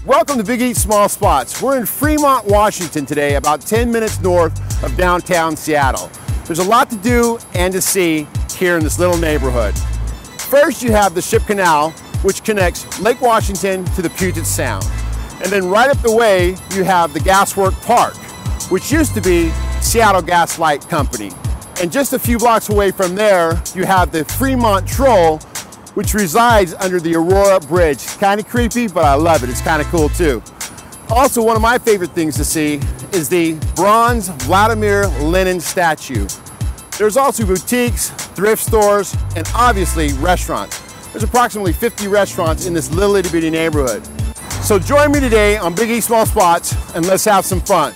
Welcome to Big Eat Small Spots. We're in Fremont, Washington today, about 10 minutes north of downtown Seattle. There's a lot to do and to see here in this little neighborhood. First, you have the Ship Canal, which connects Lake Washington to the Puget Sound. And then right up the way, you have the Gaswork Park, which used to be Seattle Gas Light Company. And just a few blocks away from there, you have the Fremont Troll, which resides under the Aurora Bridge. Kind of creepy, but I love it. It's kind of cool too. Also, one of my favorite things to see is the bronze Vladimir Lenin statue. There's also boutiques, thrift stores, and obviously restaurants. There's approximately 50 restaurants in this little itty bitty neighborhood. So join me today on Big Eat Small Spots and let's have some fun.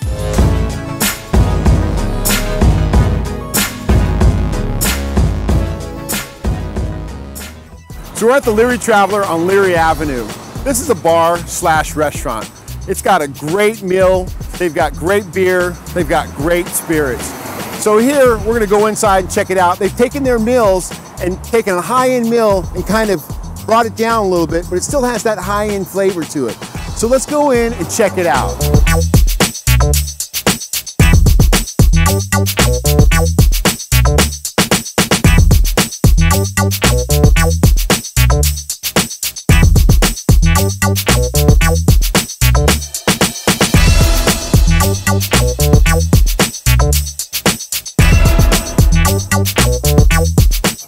So we're at the Leary Traveler on Leary Avenue. This is a bar/restaurant. It's got a great meal, they've got great beer, they've got great spirits. So here, we're gonna go inside and check it out. They've taken their meals and taken a high-end meal and kind of brought it down a little bit, but it still has that high-end flavor to it. So let's go in and check it out.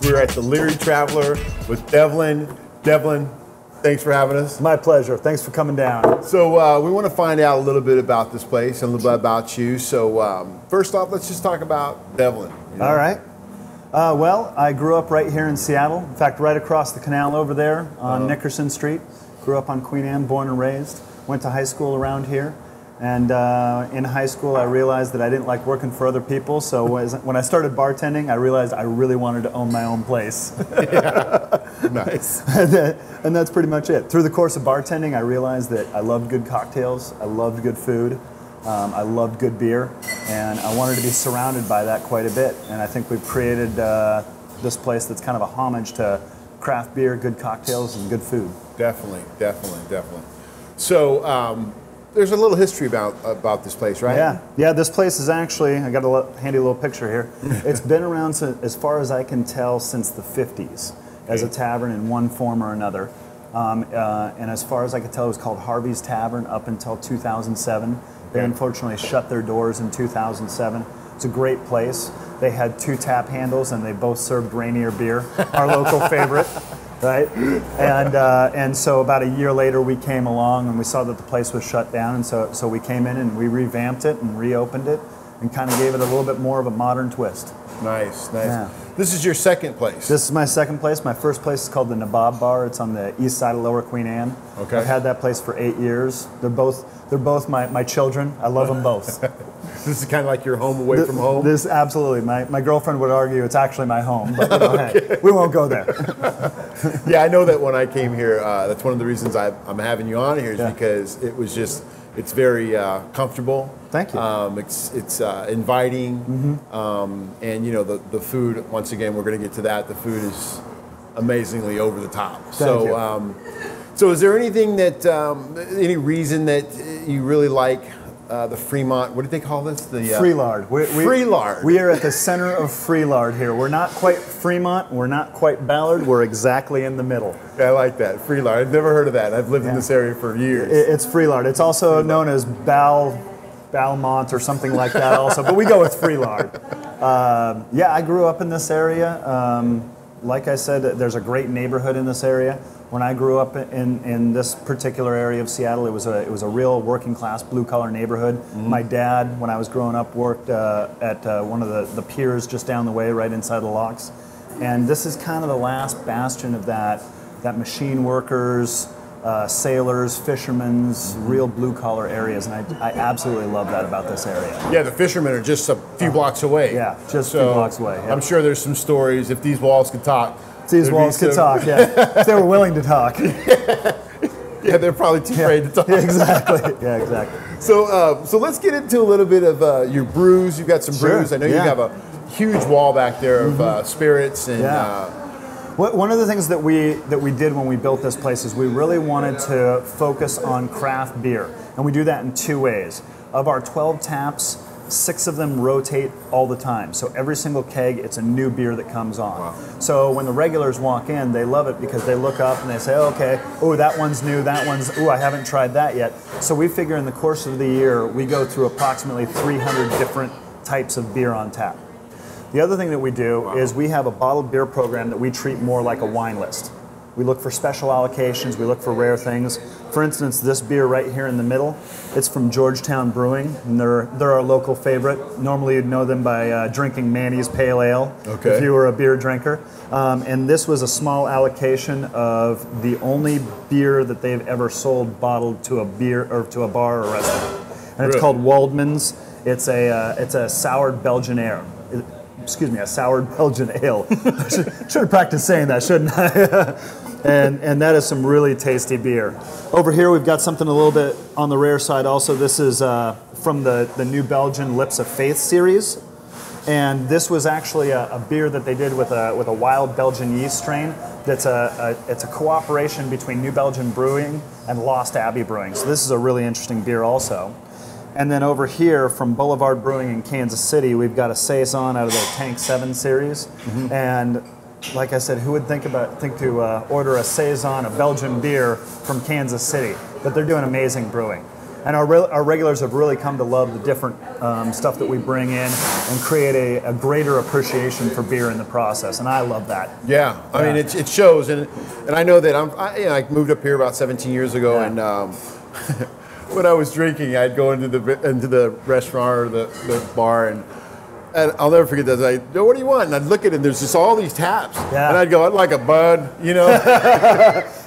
We're at the Leary Traveler with Devlin. Devlin, thanks for having us. My pleasure. Thanks for coming down. So we want to find out a little bit about this place and a little bit about you. So first off, let's just talk about Devlin. You know? All right. Well, I grew up right here in Seattle. In fact, right across the canal over there on Nickerson Street. Grew up on Queen Anne, born and raised. Went to high school around here. And in high school, I realized that I didn't like working for other people. So when I started bartending, I realized I really wanted to own my own place. Nice. And that's pretty much it. Through the course of bartending, I realized that I loved good cocktails, I loved good food, I loved good beer, and I wanted to be surrounded by that quite a bit. And I think we've created this place that's kind of a homage to craft beer, good cocktails, and good food. Definitely, definitely, definitely. So there's a little history about this place, right? Yeah. This place is actually, I got a handy little picture here. It's been around, as far as I can tell, since the 50s as a tavern in one form or another. And as far as I can tell, it was called Harvey's Tavern up until 2007. They unfortunately shut their doors in 2007. It's a great place. They had 2 tap handles and they both served Rainier beer, our local favorite. Right, and so about a year later we came along and we saw that the place was shut down, and so we came in and we revamped it and reopened it and kind of gave it a little bit more of a modern twist. Nice, nice. Yeah. This is your second place. This is my second place. My first place is called the Nabob Bar. It's on the east side of Lower Queen Anne. Okay. I've had that place for 8 years. They're both my children. I love them both. This is kind of like your home away from home? This absolutely. My girlfriend would argue it's actually my home, but you know, hey, we won't go there. Yeah, I know that when I came here, that's one of the reasons I'm having you on here is because it was just, it's very comfortable. Thank you. It's inviting, and you know the food. Once again, we're going to get to that. The food is amazingly over the top. Thank you. So is there anything that, any reason that you really like the Fremont? What do they call this? The Freelard. Freelard. We are at the center of Freelard here. We're not quite Fremont. We're not quite Ballard. We're exactly in the middle. I like that. Freelard. I've never heard of that. I've lived in this area for years. It's Freelard. It's also known as Balmont or something like that also, but we go with Freelard. Yeah, I grew up in this area. Like I said, there's a great neighborhood in this area. When I grew up in this particular area of Seattle, it was a real working class blue collar neighborhood. My dad, when I was growing up, worked at one of the piers just down the way, right inside the locks. And this is kind of the last bastion of that machine workers, sailors, fishermen's, real blue collar areas, and I absolutely love that about this area. Yeah, the fishermen are just a few blocks away. Yeah, just a few blocks away. Yeah. I'm sure there's some stories. If these walls could talk. If these walls could talk, yeah. If they were willing to talk. Yeah, they're probably too afraid to talk. Yeah, exactly. Yeah, exactly. So let's get into a little bit of your brews. You've got some brews. I know you have a huge wall back there of spirits and One of the things that we did when we built this place is we really wanted to focus on craft beer, and we do that in 2 ways. Of our 12 taps, 6 of them rotate all the time. So every single keg, it's a new beer that comes on. Wow. So when the regulars walk in, they love it because they look up and they say, okay, oh, that one's new, that one's, oh, I haven't tried that yet. So we figure in the course of the year, we go through approximately 300 different types of beer on tap. The other thing that we do is we have a bottled beer program that we treat more like a wine list. We look for special allocations, we look for rare things. For instance, this beer right here in the middle, it's from Georgetown Brewing, and they're our local favorite. Normally you'd know them by drinking Manny's Pale Ale, if you were a beer drinker. And this was a small allocation of the only beer that they've ever sold bottled to a beer or to a bar or restaurant. And it's called Waldman's. It's a soured Belgian ale. Excuse me, a soured Belgian ale. I should have practiced saying that, shouldn't I? and that is some really tasty beer. Over here we've got something a little bit on the rare side also. This is from the New Belgian Lips of Faith series. And this was actually a beer that they did with a wild Belgian yeast strain. It's a cooperation between New Belgian Brewing and Lost Abbey Brewing. So this is a really interesting beer also. And then over here from Boulevard Brewing in Kansas City, we've got a Saison out of their Tank 7 series. Mm-hmm. And like I said, who would think to order a Saison, a Belgian beer from Kansas City? But they're doing amazing brewing. And our regulars have really come to love the different stuff that we bring in and create a greater appreciation for beer in the process. And I love that. Yeah, I mean, it shows. And I know that I moved up here about 17 years ago, and when I was drinking, I'd go into the restaurant or the bar, and I'll never forget this. I'd go, what do you want? And I'd look at it, and there's just all these taps. Yeah. And I'd go, I'd like a bud, you know?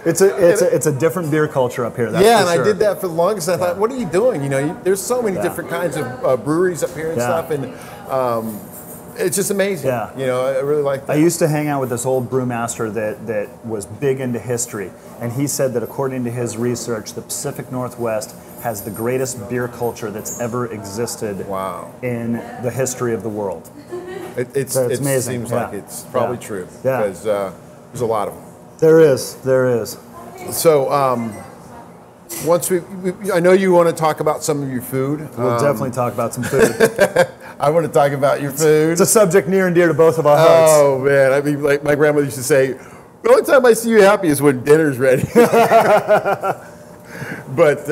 It's a different beer culture up here, that's for sure. I did that for the longest. I thought, what are you doing? You know, there's so many different kinds of breweries up here and stuff, and it's just amazing. Yeah. You know, I really like that. I used to hang out with this old brewmaster that was big into history, and he said that according to his research, the Pacific Northwest has the greatest beer culture that's ever existed in the history of the world. It amazing. Seems like it's probably true, because there's a lot of them. There is. So once I know you want to talk about some of your food. We'll definitely talk about some food. I want to talk about your food. It's a subject near and dear to both of our hearts. Oh man, I mean, like my grandmother used to say, the only time I see you happy is when dinner's ready. But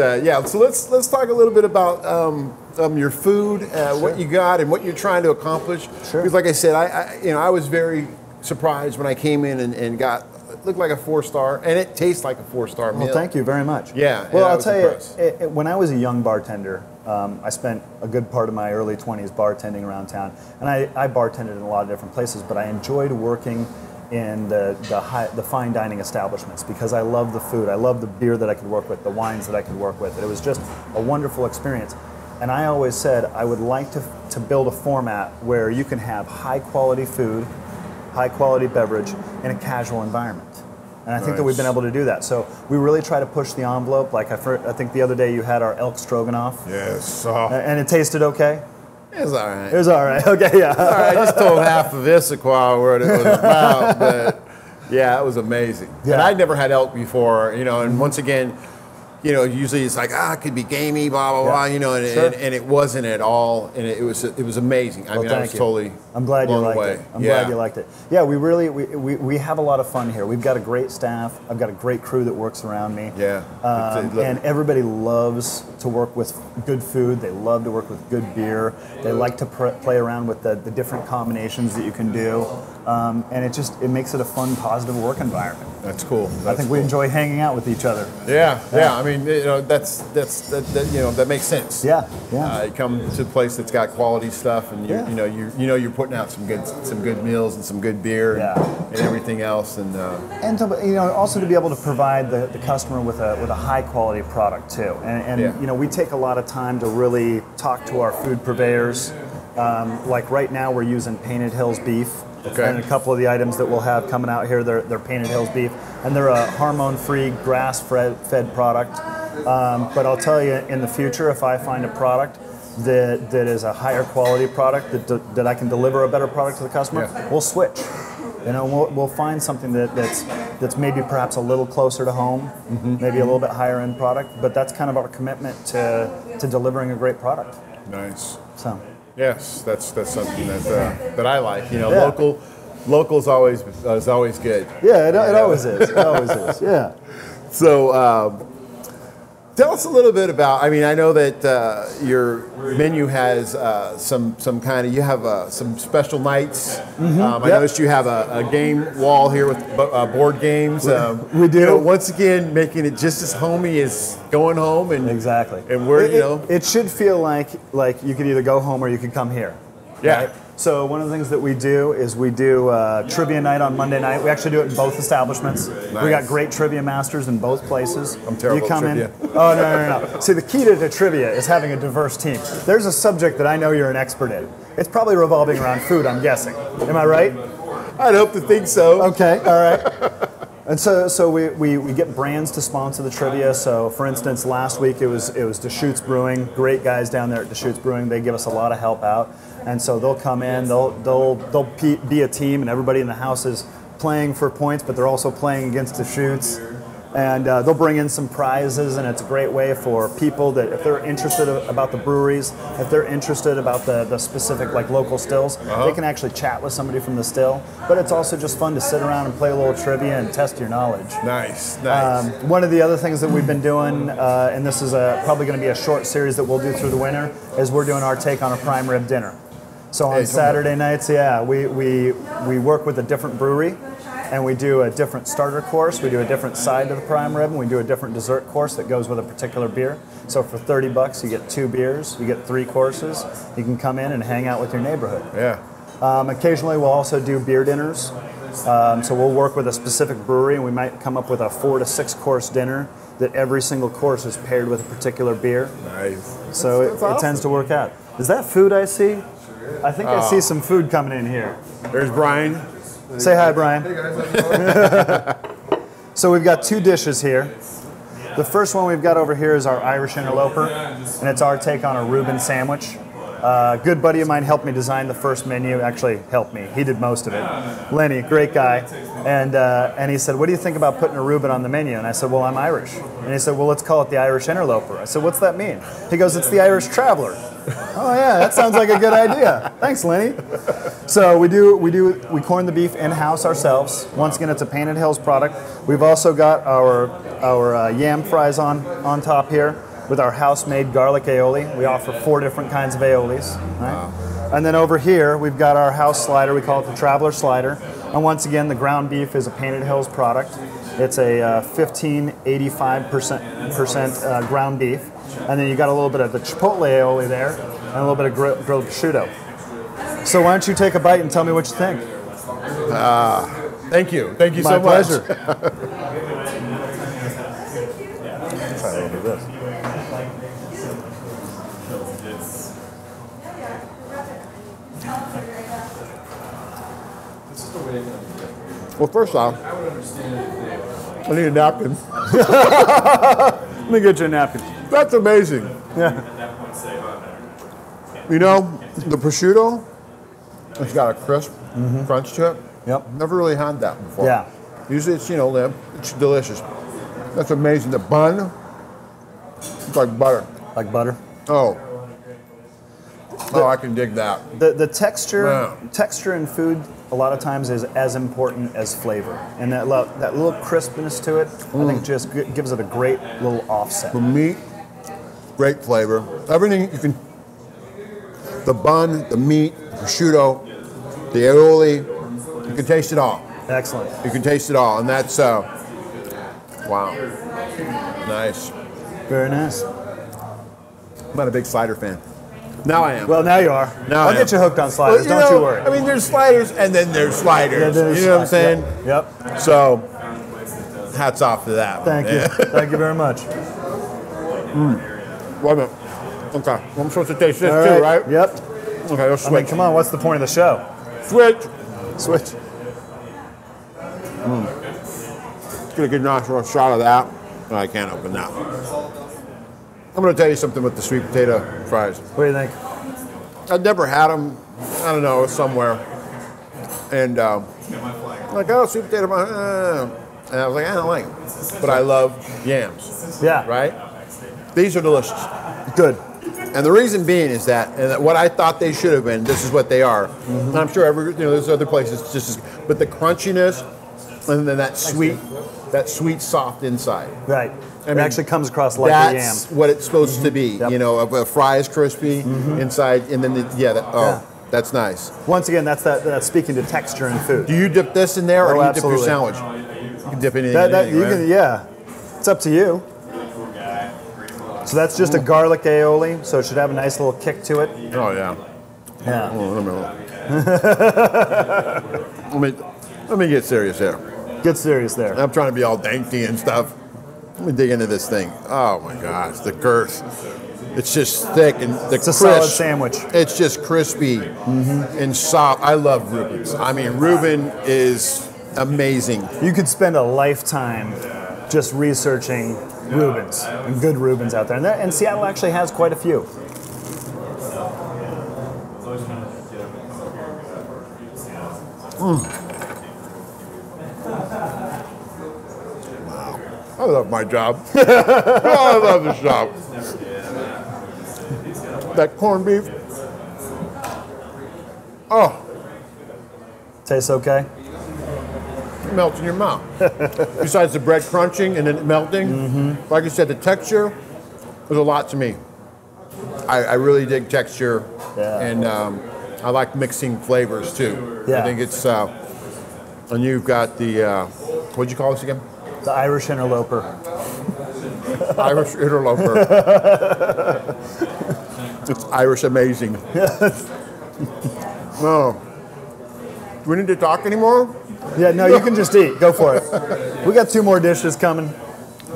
so let's talk a little bit about your food, what you got, and what you're trying to accomplish. Sure. Because like I said, I was very surprised when I came in and got it looked like a 4-star, and it tastes like a 4-star meal. Well, thank you very much. Yeah. Well, I'll tell you, when I was a young bartender, I spent a good part of my early 20s bartending around town, and I bartended in a lot of different places, but I enjoyed working in the fine dining establishments because I love the food. I love the beer that I could work with, the wines that I could work with. It was just a wonderful experience. And I always said I would like to build a format where you can have high quality food, high quality beverage in a casual environment. And I think that we've been able to do that. So we really try to push the envelope. Like I think the other day you had our elk stroganoff. Yes. And it tasted okay? It was all right. It was all right. Okay, yeah. All right, I just told half of Issaquah what it was about, but yeah, it was amazing. Yeah. And I'd never had elk before, you know, and once again, you know, usually it's like, it could be gamey, blah, blah, blah, you know, and it wasn't at all, and it was amazing. I mean, I was totally I'm glad you liked away. it. I'm glad you liked it. Yeah, we have a lot of fun here. We've got a great staff. I've got a great crew that works around me. Yeah. And everybody loves to work with good food. They love to work with good beer. They like to play around with the different combinations that you can do. And it makes it a fun, positive work environment. That's cool. I think we enjoy hanging out with each other. Yeah. I mean, you know, that makes sense. Yeah. You come to a place that's got quality stuff, and you're putting out some good meals and some good beer and everything else, and also to be able to provide the customer with a high quality product too. And we take a lot of time to really talk to our food purveyors. Like right now, we're using Painted Hills beef. Okay. And a couple of the items that we'll have coming out here, they're Painted Hills beef, and they're a hormone-free, grass-fed product. But I'll tell you, in the future, if I find a product that is a higher quality product that I can deliver a better product to the customer, we'll switch. You know, we'll find something that's maybe perhaps a little closer to home, maybe a little bit higher end product, but that's kind of our commitment to delivering a great product. Nice. So. Yes, that's something that I like. You know, local is always good. Yeah, it always is. It always is. Yeah. So, tell us a little bit about. I mean, I know that your menu has some kind of. You have some special nights. I noticed you have a game wall here with board games. We do. You know, once again, making it just as homey as going home. And exactly. And we're it should feel like you could either go home or you could come here. Yeah. Right? So one of the things that we do is we do trivia night on Monday night. We actually do it in both establishments. Nice. We got great trivia masters in both places. I'm terrible you come at trivia. in. Oh, no. See, the key to trivia is having a diverse team. There's a subject that I know you're an expert in. It's probably revolving around food, I'm guessing. Am I right? I'd hope to think so. Okay, all right. And so we get brands to sponsor the trivia. So for instance, last week it was Deschutes Brewing. Great guys down there at Deschutes Brewing. They give us a lot of help out. And so they'll come in, they'll be a team, and everybody in the house is playing for points, but they're also playing against Deschutes. And they'll bring in some prizes, and it's a great way for people that if they're interested about the breweries, if they're interested about the specific like local stills, they can actually chat with somebody from the still. But it's also just fun to sit around and play a little trivia and test your knowledge. Nice. One of the other things that we've been doing, and this is probably going to be a short series that we'll do through the winter, is we're doing our take on a prime rib dinner. So on Saturday nights, we work with a different brewery, and we do a different starter course, we do a different side to the prime rib, and we do a different dessert course that goes with a particular beer. So for $30, you get 2 beers, you get 3 courses. You can come in and hang out with your neighborhood. Yeah. Occasionally, we'll also do beer dinners. So we'll work with a specific brewery, and we might come up with a 4 to 6 course dinner that every single course is paired with a particular beer. Nice. So it tends to work out. Is that food I see? I think I see some food coming in here. There's Brian. Say hi, Brian. Hey guys, So we've got 2 dishes here. The first one we've got over here is our Irish Interloper, and it's our take on a Reuben sandwich. A good buddy of mine helped me design the first menu. Actually, helped me. He did most of it. Lenny, great guy. And he said, what do you think about putting a Reuben on the menu? And I said, well, I'm Irish. And he said, well, let's call it the Irish Interloper. I said, what's that mean? He goes, it's the Irish Traveler. Oh yeah, that sounds like a good idea. Thanks, Lenny. So we corn the beef in-house ourselves. Once again, it's a Painted Hills product. We've also got our Yam Fries on top here with our house-made garlic aioli. We offer 4 different kinds of aiolis. Right? Wow. And then over here, we've got our house slider. We call it the Traveler Slider. And once again, the ground beef is a Painted Hills product. It's a 85% ground beef. And then you got a little bit of the chipotle aioli there, and a little bit of grilled prosciutto. So why don't you take a bite and tell me what you think? Thank you. Thank you so much. My pleasure. Try a little bit of this. Well, first off, I need a napkin. Let me get you a napkin. That's amazing. Yeah. You know, the prosciutto, it's got a crisp crunch to it. Yep. Never really had that before. Yeah. Usually it's, limp. It's delicious. That's amazing. The bun, it's like butter. Like butter? Oh, I can dig that. The texture in food a lot of times is as important as flavor, and that little crispness to it, I think just gives it a great little offset. The meat, great flavor. Everything you can. The bun, the meat, the prosciutto, the aioli, you can taste it all. Excellent. You can taste it all, and that's wow, nice. Very nice. I'm not a big slider fan. Now I am. Well, now you are. Now I'll get you hooked on sliders. Well, Don't you worry. I mean, there's sliders, and then there's sliders. Yeah, you know what I'm saying? Yep. So, hats off to that. Thank you. Thank you very much. Wait a minute. Okay. Well, I'm supposed to taste this too, right? Yep. Okay, let's switch. I mean, come on. What's the point of the show? Switch. Switch. Let's get a good nice shot of that. No, I can't open that. I'm going to tell you something with the sweet potato fries. What do you think? I'd never had them, I don't know, somewhere. And like, oh, sweet potato. And I was like, I don't like them. But I love yams. Yeah. Right? These are delicious. Good. And the reason being is that what I thought they should have been, this is what they are. And I'm sure there's other places just as, but the crunchiness and then that sweet, soft inside. Right. I it mean, actually comes across like a yam. That's what it's supposed to be. Yep. You know, a fry is crispy inside, and then that's nice. Once again, that's speaking to texture in food. Do you dip this in there, or do you absolutely. dip your sandwich? You can dip anything in anything, right? Yeah, it's up to you. So that's just a garlic aioli, so it should have a nice little kick to it. Oh yeah. Yeah. Let me get serious here. Get serious there. I'm trying to be all dainty and stuff. Let me dig into this thing. Oh my gosh, the girth. It's just thick and it's a solid sandwich. It's just crispy and soft. I love Reuben's. I mean, Reuben is amazing. You could spend a lifetime just researching Reubens and good Reubens out there. And Seattle actually has quite a few. Wow. I love my job. I love this job. That corned beef. Oh. Tastes okay? It melts in your mouth. Besides the bread crunching and then melting, like I said, the texture was a lot to me. I really dig texture, and I like mixing flavors too. Yeah. I think it's, and you've got the, what'd you call this again? The Irish Interloper. Irish Interloper. It's Irish amazing. No. Do we need to talk anymore? Yeah, no, you can just eat. Go for it. We got 2 more dishes coming.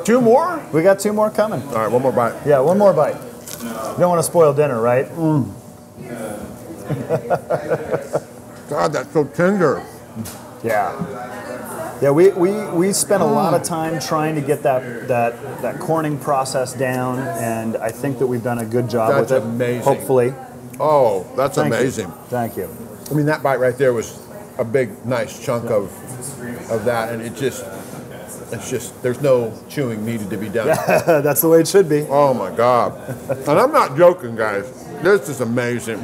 2 more? We got 2 more coming. All right, one more bite. Yeah, one more bite. You don't want to spoil dinner, right? God, that's so tender. Yeah. Yeah, we spent a lot of time trying to get that corning process down, and I think that we've done a good job with it. That's amazing. Hopefully. Oh, that's amazing. Thank you. I mean, that bite right there was a big, nice chunk of that, and it's just, there's no chewing needed to be done. That's the way it should be. Oh my God. And I'm not joking, guys. This is amazing.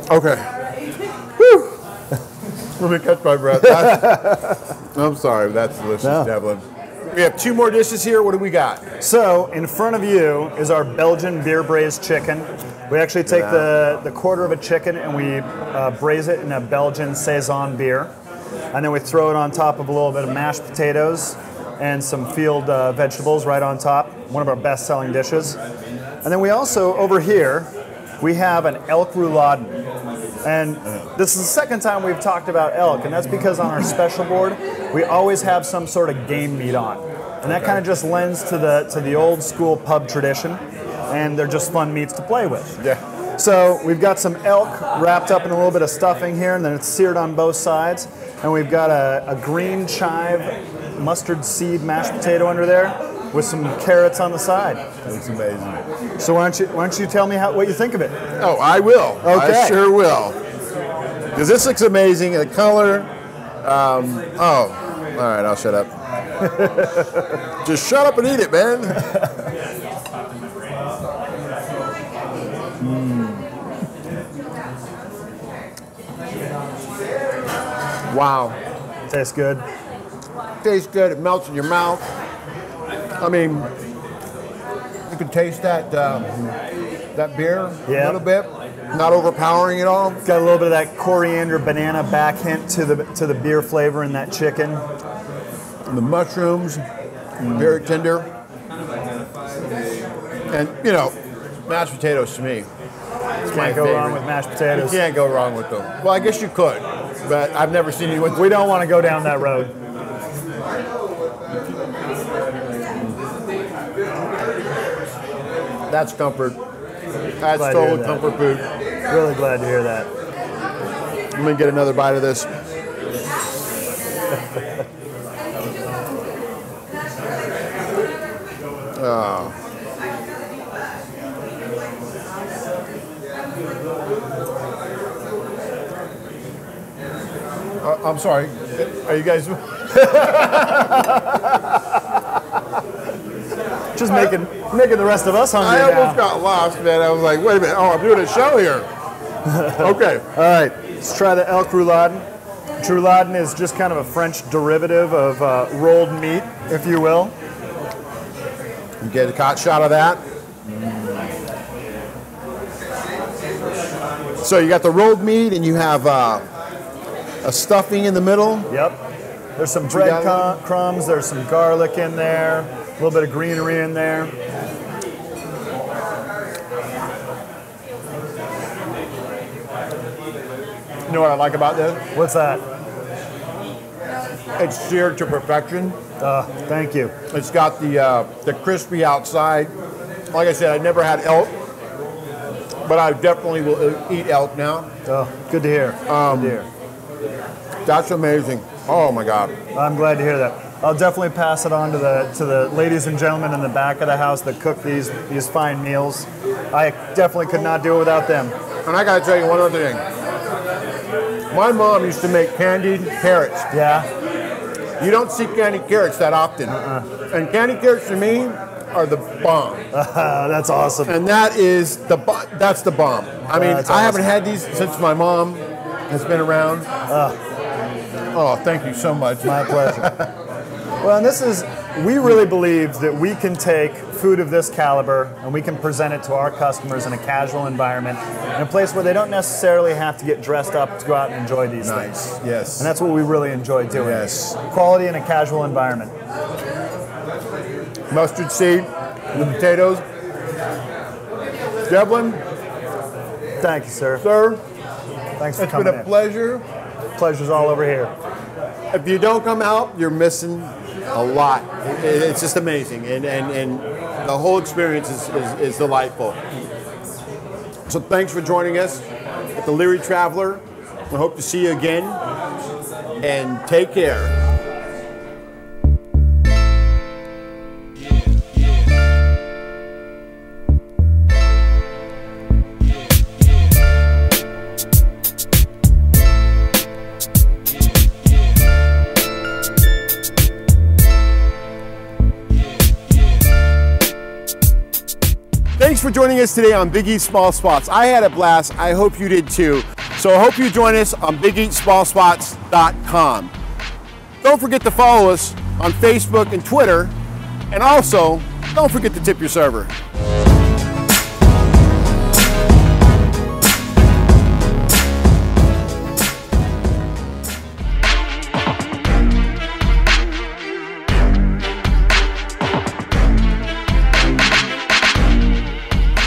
Okay. Whew. Let me catch my breath. I'm sorry, that's delicious, Devlin. We have 2 more dishes here. What do we got? So, in front of you is our Belgian beer braised chicken. We actually take the quarter of a chicken and we braise it in a Belgian Saison beer. And then we throw it on top of a little bit of mashed potatoes and some field vegetables right on top. One of our best-selling dishes. And then we also, over here, we have an Elk Roulade. And this is the second time we've talked about elk, and that's because on our special board, we always have some sort of game meat on. And that kind of just lends to the old school pub tradition, and they're just fun meats to play with. Yeah. So we've got some elk wrapped up in a little bit of stuffing here, and then it's seared on both sides. And we've got a green chive mustard seed mashed potato under there with some carrots on the side. It's amazing. So why don't you tell me what you think of it? Oh, I will. Okay. I sure will. Because this looks amazing. The color. All right, I'll shut up. Just shut up and eat it, man. Wow. Tastes good. Tastes good. It melts in your mouth. I mean, you can taste that beer a little bit. Not overpowering at all. Got a little bit of that coriander banana back hint to the beer flavor in that chicken. And the mushrooms, very tender. And mashed potatoes to me. Can't go wrong with mashed potatoes. You can't go wrong with them. Well, I guess you could, but I've never seen anyone. We don't want to go down that road. That's comfort. That's total comfort food. Really glad to hear that. Let me get another bite of this. Oh. I'm sorry. Are you guys? Just making the rest of us hungry. I almost got lost, man. I was like, wait a minute. Oh, I'm doing a show here. Okay. All right. Let's try the Elk Roulade. Rouladen is just kind of a French derivative of rolled meat, if you will. You get a hot shot of that. So you got the rolled meat, and you have a stuffing in the middle. Yep. There's some bread crumbs. There's some garlic in there. A little bit of greenery in there. You know what I like about this? What's that? It's seared to perfection. Thank you. It's got the crispy outside. Like I said, I never had elk, but I definitely will eat elk now. Oh, good to hear. Good to hear. That's amazing. Oh my God. I'm glad to hear that. I'll definitely pass it on to the ladies and gentlemen in the back of the house that cook these fine meals. I definitely could not do it without them. And I got to tell you one other thing. My mom used to make candied carrots. Yeah. You don't see candied carrots that often. And candied carrots to me are the bomb. That's awesome. And that's the bomb. I mean, I haven't had these since my mom has been around. Oh, thank you so much. My pleasure. Well, and we really believe that we can take food of this caliber and we can present it to our customers in a casual environment, in a place where they don't necessarily have to get dressed up to go out and enjoy these things. Yes. And that's what we really enjoy doing. Yes. Quality in a casual environment. Mustard seed, the potatoes. Devlin. Thank you, sir. Sir. Thanks for It's coming been a pleasure. Pleasure's all over here. If you don't come out, you're missing a lot. It's just amazing, and the whole experience is delightful. So thanks for joining us at the Leary Traveler. We hope to see you again, and take care. Thanks for joining us today on Big Eat Small Spots. I had a blast. I hope you did too. So I hope you join us on BigEatSmallSpots.com. Don't forget to follow us on Facebook and Twitter. And also, don't forget to tip your server.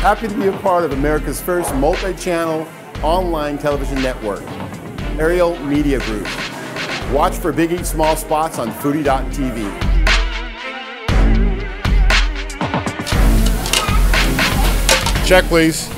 Happy to be a part of America's first multi-channel online television network, Ariel Media Group. Watch for Big Eat Small Spots on Foodie.tv. Check, please.